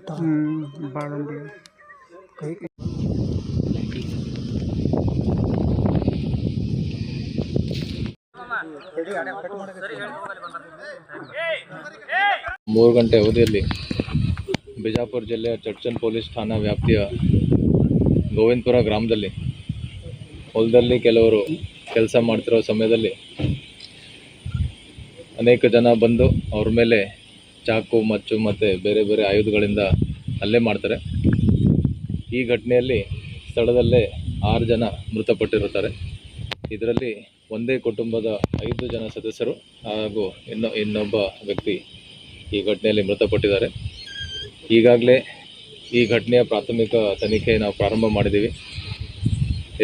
ಬಾಳಂಡಿ ಕೈ 3 ಗಂಟೆ ಅವಧಿಯಲ್ಲಿ ಬಿಜಾಪುರ ಜಿಲ್ಲೆಯ ಚಡ್ಚನ್ ಪೊಲೀಸ್ ಠಾಣಾ ವ್ಯಾಪ್ತಿಯ ಗೋವಿಂದಪುರ ಗ್ರಾಮದಲ್ಲಿ ಹೊಲದಲ್ಲಿ ಕೆಲವರು ಕೆಲಸ ಮಾಡ್ತಿರೋ ಸಮಯದಲ್ಲಿ ಅನೇಕ ಜನ ಬಂದು ಅವ್ರ ಮೇಲೆ ಚಾಕು ಮಚ್ಚು ಮತ್ತು ಬೇರೆ ಬೇರೆ ಆಯುಧಗಳಿಂದ ಹಲ್ಲೆ ಮಾಡ್ತಾರೆ. ಈ ಘಟನೆಯಲ್ಲಿ ಸ್ಥಳದಲ್ಲೇ 6 ಜನ ಮೃತಪಟ್ಟಿರುತ್ತಾರೆ. ಇದರಲ್ಲಿ ಒಂದೇ ಕುಟುಂಬದ 5 ಜನ ಸದಸ್ಯರು ಹಾಗೂ ಇನ್ನೊಬ್ಬ ವ್ಯಕ್ತಿ ಈ ಘಟನೆಯಲ್ಲಿ ಮೃತಪಟ್ಟಿದ್ದಾರೆ. ಈಗಾಗಲೇ ಈ ಘಟನೆಯ ಪ್ರಾಥಮಿಕ ತನಿಖೆ ನಾವು ಪ್ರಾರಂಭ ಮಾಡಿದ್ದೀವಿ.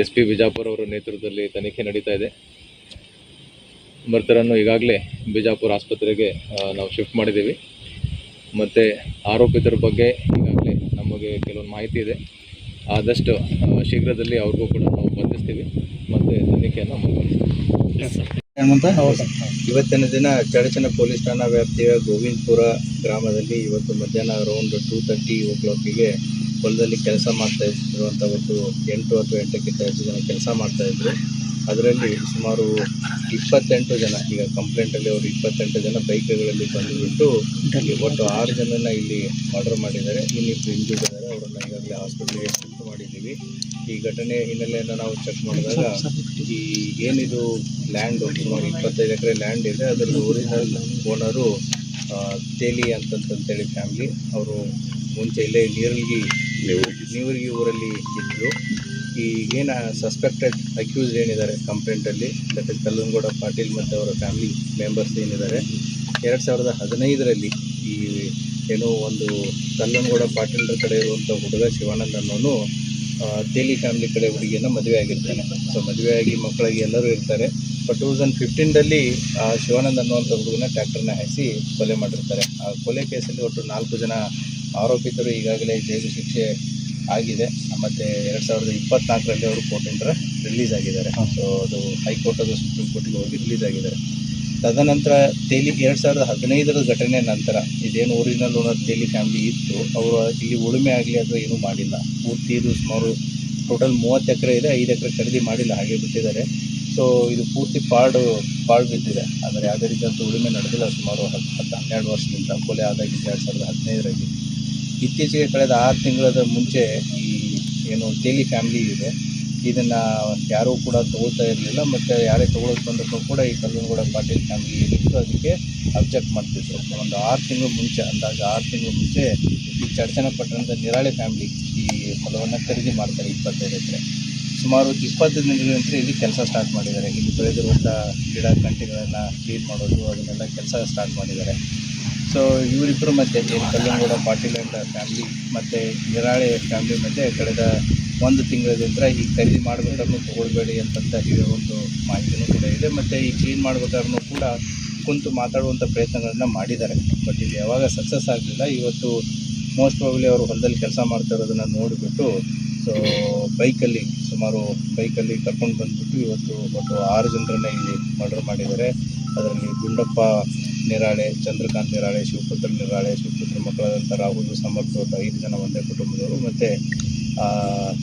SP ಬಿಜಾಪುರ ಅವರ ನೇತೃತ್ವದಲ್ಲಿ ತನಿಖೆ ನಡೀತಾ ಇದೆ. ಮೃತರನ್ನು ಈಗಾಗಲೇ ಬಿಜಾಪುರ ಆಸ್ಪತ್ರೆಗೆ ನಾವು ಶಿಫ್ಟ್ ಮಾಡಿದ್ದೀವಿ. ಮತ್ತು ಆರೋಪಿತರ ಬಗ್ಗೆ ಈಗಾಗಲೇ ನಮಗೆ ಕೆಲವೊಂದು ಮಾಹಿತಿ ಇದೆ. ಆದಷ್ಟು ಶೀಘ್ರದಲ್ಲಿ ಅವ್ರಿಗೂ ಕೂಡ ನಾವು ಬಂಧಿಸ್ತೀವಿ ಮತ್ತು ತನಿಖೆಯನ್ನು ಮುಂದುವರಿಸ್ತೀವಿ. ಇವತ್ತಿನ ದಿನ ಚಡಚನ ಪೊಲೀಸ್ ಠಾಣಾ ವ್ಯಾಪ್ತಿಯ ಗೋವಿಂದಪುರ ಗ್ರಾಮದಲ್ಲಿ ಇವತ್ತು ಮಧ್ಯಾಹ್ನ ಅರೌಂಡ್ 2:30 o'clock ಹೊಲದಲ್ಲಿ ಕೆಲಸ ಮಾಡ್ತಾ ಇರುವಂಥ ಒಂದು 8 ಅಥವಾ 8ಕ್ಕಿಂತ ಹೆಚ್ಚು ಜನ ಕೆಲಸ ಮಾಡ್ತಾಯಿದ್ರು. ಅದರಲ್ಲಿ ಸುಮಾರು 28 ಜನ, ಈಗ ಕಂಪ್ಲೇಂಟಲ್ಲಿ ಅವರು 28 ಜನ ಬೈಕ್ಗಳಲ್ಲಿ ಬಂದುಬಿಟ್ಟು ಒಟ್ಟು 6 ಜನನ ಇಲ್ಲಿ ಮರ್ಡರ್ ಮಾಡಿದ್ದಾರೆ. ಇನ್ನಿಬ್ಬರು ಇಂಜೂರ್ಡ್ ಇದ್ದಾರೆ. ಅವರನ್ನು ಈಗಾಗಲೇ ಹಾಸ್ಪಿಟ್ಲಿಗೆ ಶಿಫ್ಟ್ ಮಾಡಿದ್ದೀವಿ. ಈ ಘಟನೆ ಹಿನ್ನೆಲೆಯನ್ನು ನಾವು ಚೆಕ್ ಮಾಡಿದಾಗ ಈ ಏನಿದು ಲ್ಯಾಂಡು ಸುಮಾರು 25 ಎಕರೆ ಲ್ಯಾಂಡ್ ಇದೆ. ಅದರಲ್ಲಿ ಒರಿಜಿನಲ್ ಓನರು ತೇಲಿ ಅಂತಂತೇಳಿ ಫ್ಯಾಮ್ಲಿ. ಅವರು ಮುಂಚೆ ಇಲ್ಲೇ ನೀವರ್ಗಿ ಊರಲ್ಲಿ ಇದ್ದರು. ಈಗೇನು ಸಸ್ಪೆಕ್ಟೆಡ್ ಅಕ್ಯೂಸ್ಡ್ ಏನಿದ್ದಾರೆ ಕಂಪ್ಲೇಂಟಲ್ಲಿ, ದಟ್ ಇಸ್ ಕಲ್ಲನಗೌಡ ಪಾಟೀಲ್ ಮತ್ತು ಅವರ ಫ್ಯಾಮಿಲಿ ಮೆಂಬರ್ಸ್ ಏನಿದ್ದಾರೆ, 2015ರಲ್ಲಿ ಈ ಏನೋ ಒಂದು ಕಲ್ಲನಗೌಡ ಪಾಟೀಲ್ರ ಕಡೆ ಇರುವಂಥ ಹುಡುಗ ಶಿವಾನಂದ್ ಅನ್ನೋನು ತೇಲಿ ಫ್ಯಾಮಿಲಿ ಕಡೆ ಹುಡುಗಿಯನ್ನು ಮದುವೆ ಆಗಿರ್ತಾನೆ. ಸೊ ಮದುವೆಯಾಗಿ ಮಕ್ಕಳಿಗೆ ಎಲ್ಲರೂ ಇರ್ತಾರೆ. ಬಟ್ 2015ರಲ್ಲಿ ಶಿವಾನಂದ್ ಅನ್ನುವಂಥ ಹುಡುಗನ ಟ್ರ್ಯಾಕ್ಟರ್ನ ಹಾಯಿಸಿ ಕೊಲೆ ಮಾಡಿರ್ತಾರೆ. ಆ ಕೊಲೆ ಕೇಸಲ್ಲಿ ಒಟ್ಟು 4 ಜನ ಆರೋಪಿತರು ಈಗಾಗಲೇ ಜೈಲು ಶಿಕ್ಷೆ ಆಗಿದೆ. ಮತ್ತು 2024ರಲ್ಲಿ ಅವರು ಕೋರ್ಟಿಂದ ರಿಲೀಸ್ ಆಗಿದ್ದಾರೆ. ಸೊ ಅದು ಹೈಕೋರ್ಟ್ ಅದು ಸುಪ್ರೀಂ ಕೋರ್ಟಿಗೆ ಹೋಗಿ ರಿಲೀಸ್ ಆಗಿದ್ದಾರೆ. ತದನಂತರ ತೇಲಿ 2015ರ ಘಟನೆ ನಂತರ ಇದೇನು ಒರಿಜಿನಲ್ ಓನರ್ ತೇಲಿ ಫ್ಯಾಮಿಲಿ ಇತ್ತು, ಅವರು ಇಲ್ಲಿ ಉಳುಮೆ ಆಗಲಿ ಅಥವಾ ಏನೂ ಮಾಡಿಲ್ಲ. ಪೂರ್ತಿ ಇದು ಸುಮಾರು ಟೋಟಲ್ 30 ಎಕರೆ ಇದೆ, 5 ಎಕರೆ ಖರೀದಿ ಮಾಡಿಲ್ಲ, ಹಾಗೆ ಬಿಟ್ಟಿದ್ದಾರೆ. ಸೊ ಇದು ಪೂರ್ತಿ ಪಾಳು ಬಿದ್ದಿದೆ. ಅಂದರೆ ಯಾವುದೇ ರೀತಿಯಂಥ ಉಳುಮೆ ನಡೆದಿಲ್ಲ ಸುಮಾರು 10-12 ವರ್ಷದಿಂದ. ಕೊಲೆ ಆದಾಗಿದ್ದು 2015ರಲ್ಲಿ. ಇತ್ತೀಚೆಗೆ ಕಳೆದ 6 ತಿಂಗಳ ಮುಂಚೆ ಈ ಏನು ತೇಲಿ ಫ್ಯಾಮಿಲಿ ಇದೆ, ಇದನ್ನು ಯಾರೂ ಕೂಡ ತೊಗೊಳ್ತಾ ಇರಲಿಲ್ಲ. ಮತ್ತು ಯಾರೇ ತೊಗೊಳೋದು ಬಂದರೂ ಕೂಡ ಈ ಕಲ್ಲನಗೌಡ ಪಾಟೀಲ್ ಫ್ಯಾಮಿಲಿ ಏನಿತ್ತು ಅದಕ್ಕೆ ಅಬ್ಜೆಕ್ಟ್ ಮಾಡ್ತಿದ್ರು. ಒಂದು 6 ತಿಂಗಳು ಮುಂಚೆ, ಅಂದಾಜು 6 ತಿಂಗಳು ಮುಂಚೆ ಈ ಚಡಚನ ಪಟ್ಟಣದ ನಿರಾಳೆ ಫ್ಯಾಮಿಲಿ ಈ ಹೊಲವನ್ನು ಖರೀದಿ ಮಾಡ್ತಾರೆ 25 ಎಕರೆ. ಸುಮಾರು 20 ದಿನಗಳ ನಂತರ ಇಲ್ಲಿ ಕೆಲಸ ಸ್ಟಾರ್ಟ್ ಮಾಡಿದ್ದಾರೆ. ಇಲ್ಲಿ ಬೆಳೆದಿರುವಂಥ ಗಿಡ ಕಂಟಿಗಳನ್ನು ಕ್ಲೀನ್ ಮಾಡೋದು, ಅದನ್ನೆಲ್ಲ ಕೆಲಸ ಸ್ಟಾರ್ಟ್ ಮಾಡಿದ್ದಾರೆ. ಸೊ ಇವರಿಬ್ಬರು ಮತ್ತು ಏನು ಕಲ್ಲನಗೌಡ ಪಾಟೀಲ್ ಅಂಡ್ ಫ್ಯಾಮಿಲಿ ಮತ್ತು ನಿರಾಳೆ ಫ್ಯಾಮಿಲಿ ಮಧ್ಯೆ ಕಳೆದ 1 ತಿಂಗಳ ನಂತರ ಈ ಖರೀದಿ ಮಾಡಬೇಕಾದ್ರೂ ತೊಗೊಳ್ಬೇಡಿ ಅಂತಂತ ಹೇಳೋ ಒಂದು ಮಾಹಿತಿನೂ ಕೂಡ ಇದೆ. ಮತ್ತು ಈ ಕ್ಲೀನ್ ಮಾಡಬೇಕಾದ್ರೂ ಕೂಡ ಕುಂತು ಮಾತಾಡುವಂಥ ಪ್ರಯತ್ನಗಳನ್ನು ಮಾಡಿದ್ದಾರೆ. ಬಟ್ ಇದು ಯಾವಾಗ ಸಕ್ಸಸ್ ಆಗಲಿಲ್ಲ. ಇವತ್ತು ಮೋಸ್ಟ್ ಪ್ರಾಬಬ್ಲಿ ಅವರು ಹೊಲದಲ್ಲಿ ಕೆಲಸ ಮಾಡ್ತಾ ಇರೋದನ್ನು ನೋಡಿಬಿಟ್ಟು ಸೊ ಬೈಕಲ್ಲಿ ಕರ್ಕೊಂಡು ಬಂದುಬಿಟ್ಟು ಇವತ್ತು ಒಟ್ಟು 6 ಜನರನ್ನ ಇಲ್ಲಿ ಮರ್ಡರ್ ಮಾಡಿದ್ದಾರೆ. ಅದರಲ್ಲಿ ಗುಂಡಪ್ಪ ನಿರಾಳೆ, ಚಂದ್ರಕಾಂತ್ ನಿರಾಳೆ, ಶಿವಪುತ್ರ ನಿರಾಳೆ, ಶಿವಪುತ್ರ ಮಕ್ಕಳಾದಂಥ ರಾಹುಲ್, ಸಮರ್ಥ, 5 ಜನ ಒಂದೇ ಕುಟುಂಬದವರು. ಮತ್ತು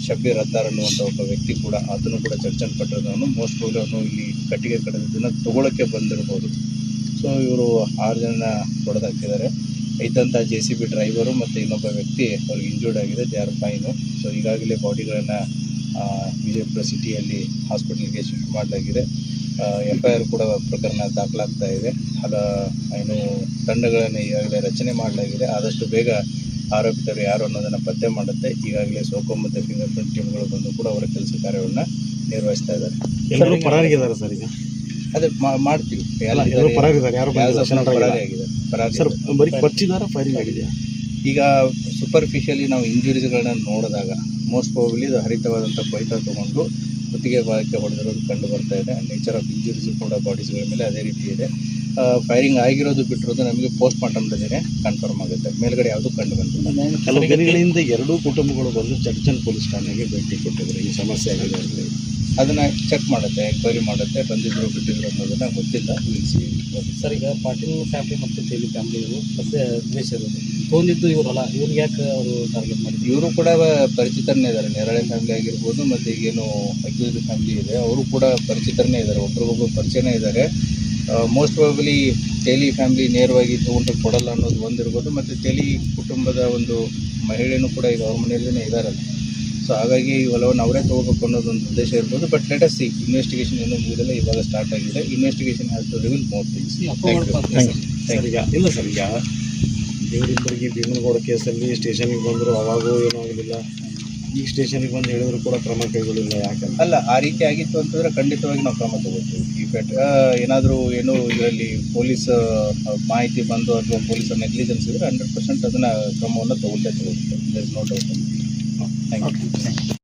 ಶಬ್ಬೀರ್ ಅತ್ತಾರ್ ಅನ್ನುವಂಥ ಒಬ್ಬ ವ್ಯಕ್ತಿ ಕೂಡ, ಆತನು ಕೂಡ ಚಡ್ಚನ್ ಪಟ್ಟಣದವನು. ಮೋಸ್ಟ್ ಪ್ರಾಬಬ್ಲಿ ಅವನು ಇಲ್ಲಿ ಕಟ್ಟಿಗೆ ಕಡಿದನ್ನು ತೊಗೊಳಕ್ಕೆ ಬಂದಿರ್ಬೋದು. ಸೊ ಇವರು 6 ಜನ ಹೊಡೆದಾಕಿದ್ದಾರೆ. ಇದ್ದಂಥ JCB ಡ್ರೈವರು ಮತ್ತು ಇನ್ನೊಬ್ಬ ವ್ಯಕ್ತಿ ಅವ್ರಿಗೆ ಇಂಜೂರ್ಡ್ ಆಗಿದೆ. They are fine. ಸೊ ಈಗಾಗಲೇ ಬಾಡಿಗಳನ್ನು ವಿಜಯಪುರ ಸಿಟಿಯಲ್ಲಿ ಹಾಸ್ಪಿಟಲ್ಗೆ ಶಿಫ್ಟ್ ಮಾಡಲಾಗಿದೆ. FIR ಕೂಡ ಪ್ರಕರಣ ದಾಖಲಾಗ್ತಾ ಇದೆ. ಏನು ತಂಡಗಳನ್ನು ಈಗಾಗಲೇ ರಚನೆ ಮಾಡಲಾಗಿದೆ. ಆದಷ್ಟು ಬೇಗ ಆರೋಪಿತರು ಯಾರು ಅನ್ನೋದನ್ನು ಪತ್ತೆ ಮಾಡುತ್ತೆ. ಈಗಾಗಲೇ ಸೋಕೋ ಮತ್ತು ಫಿಂಗರ್ ಪ್ರಿಂಟ್ ಟೀಮ್ಗಳು ಬಂದು ಕೂಡ ಅವರ ಕೆಲಸ ಕಾರ್ಯವನ್ನು ನಿರ್ವಹಿಸ್ತಾ ಇದ್ದಾರೆ. ಎಲ್ಲರೂ ಪರಾರಿಗಿದ್ದಾರೆ ಸರ್. ಈಗ ಅದೇ ಮಾಡ್ತೀವಿ. ಈಗ ಸೂಪರ್ಫಿಷಿಯಲಿ ನಾವು ಇಂಜುರೀಸ್ಗಳನ್ನ ನೋಡಿದಾಗ ಮೋಸ್ಟ್ ಪ್ರಾಬಬ್ಲಿ ಇದು ಹರಿತವಾದಂಥ ಕೊಯ್ತ ತೊಗೊಂಡು ಕುತ್ತಿಗೆ ಭಾಗಕ್ಕೆ ಹೊಡೆದಿರೋದು ಕಂಡು ಬರ್ತಾ ಇದೆ. ನೇಚರ್ ಆಫ್ ಇಂಜುರೀಸ್ ಕೂಡ ಬಾಡೀಸ್ಗಳ ಮೇಲೆ ಅದೇ ರೀತಿ ಇದೆ. ಫೈರಿಂಗ್ ಆಗಿರೋದು ಬಿಟ್ಟಿರೋದು ನಮಗೆ ಪೋಸ್ಟ್ ಮಾರ್ಟಮ್ದಲ್ಲೇ ಕನ್ಫರ್ಮ್ ಆಗುತ್ತೆ. ಮೇಲ್ಗಡೆ ಯಾವುದೂ ಕಂಡು ಬಂದಿಲ್ಲ. ಕೆಲವು ದಿನಗಳಿಂದ 2 ಕುಟುಂಬಗಳು ಬಂದು ಚಡ್ಚನ್ ಪೊಲೀಸ್ ಠಾಣೆಗೆ ಭೇಟಿ ಕೊಟ್ಟಿದ್ದಾರೆ. ಈ ಸಮಸ್ಯೆ ಆಗಿದೆ. ಅದನ್ನು ಚೆಕ್ ಮಾಡುತ್ತೆ, ಎಂಕ್ವೈರಿ ಮಾಡುತ್ತೆ, ಬಂದಿದ್ರು ಬಿಟ್ಟಿದ್ರು ಅನ್ನೋದನ್ನು ಗೊತ್ತಿಲ್ಲ. ನಿಲ್ಲಿಸಿ ಸರ್, ಈಗ ಪಾಟೀಲ್ ಫ್ಯಾಮಿಲಿ ಮತ್ತು ತೇಲಿ ಫ್ಯಾಮಿಲಿ ಇವರು ಮತ್ತೆ ದ್ವೇಷ ಇರೋದು ತೊಗೊಂಡಿದ್ದು ಇವರಲ್ಲ, ಇವ್ರಿಗೆ ಯಾಕೆ ಅವರು ಟಾರ್ಗೆಟ್ ಮಾಡಿದ್ರು? ಇವರು ಕೂಡ ಪರಿಚಿತರನ್ನೇ ಇದ್ದಾರೆ. ನೇರಳೆ ಫ್ಯಾಮಿಲಿ ಆಗಿರ್ಬೋದು, ಮತ್ತು ಈಗೇನು ಅಕ್ಯೂಸ್ಡ್ ಫ್ಯಾಮಿಲಿ ಇದೆ ಅವರು ಕೂಡ ಪರಿಚಿತರನ್ನೇ ಇದ್ದಾರೆ, ಒಬ್ರಿಗೊಬ್ರು ಪರಿಚಯನೇ ಇದ್ದಾರೆ. ಮೋಸ್ಟ್ ಪ್ರಾಬಲಿ ತೇಲಿ ಫ್ಯಾಮಿಲಿ ನೇರವಾಗಿ ತೊಗೊಂಡು ಕೊಡಲ್ಲ ಅನ್ನೋದು ಒಂದಿರ್ಬೋದು, ಮತ್ತು ತೇಲಿ ಕುಟುಂಬದ ಒಂದು ಮಹಿಳೆಯೂ ಕೂಡ ಈಗ ಅವ್ರ ಮನೆಯಲ್ಲೇ ಇದ್ದಾರಲ್ಲ. ಸೊ ಹಾಗಾಗಿ ಈ ಹೊಲವನ್ನು ಅವರೇ ತೊಗೋಬೇಕು ಅನ್ನೋದೊಂದು ಉದ್ದೇಶ ಇರ್ಬೋದು. But let us see, investigation ಏನೂ ಮುಗಿದಿಲ್ಲ, ಇವಾಗ ಸ್ಟಾರ್ಟ್ ಆಗಿದೆ. Investigation has to reveal more things. Sir, ಈಗ ಇಲ್ಲ ಸರ್, ಈಗ ದೇವರಿಂಬರಿಗೆ ಭೀಮನಗೌಡ ಕೇಸಲ್ಲಿ ಸ್ಟೇಷನ್ಗೆ ಬಂದರು, ಅವಾಗೂ ಏನೂ ಆಗಲಿಲ್ಲ. ಈಗ ಸ್ಟೇಷನ್ಗೆ ಬಂದು ಹೇಳಿದ್ರು ಕೂಡ ಕ್ರಮ ಕೈಗೊಳ್ಳಿಲ್ಲ. ಯಾಕಂದ್ರೆ ಅಲ್ಲ, ಆ ರೀತಿ ಆಗಿತ್ತು ಅಂತಂದರೆ ಖಂಡಿತವಾಗಿ ನಾವು ಕ್ರಮ ತಗೋತೀವಿ. ಈ ಏನಾದರೂ ಏನೋ ಇದರಲ್ಲಿ ಪೊಲೀಸ್ ಮಾಹಿತಿ ಬಂದು ಅಥವಾ ಪೊಲೀಸರ ನೆಗ್ಲಿಜೆನ್ಸ್ ಇದ್ದರೆ 100% ಅದನ್ನು ಕ್ರಮವನ್ನು ತಗೊಳ್ಳೇ ತಗೋತೀವಿ. There is no doubt. Thank you.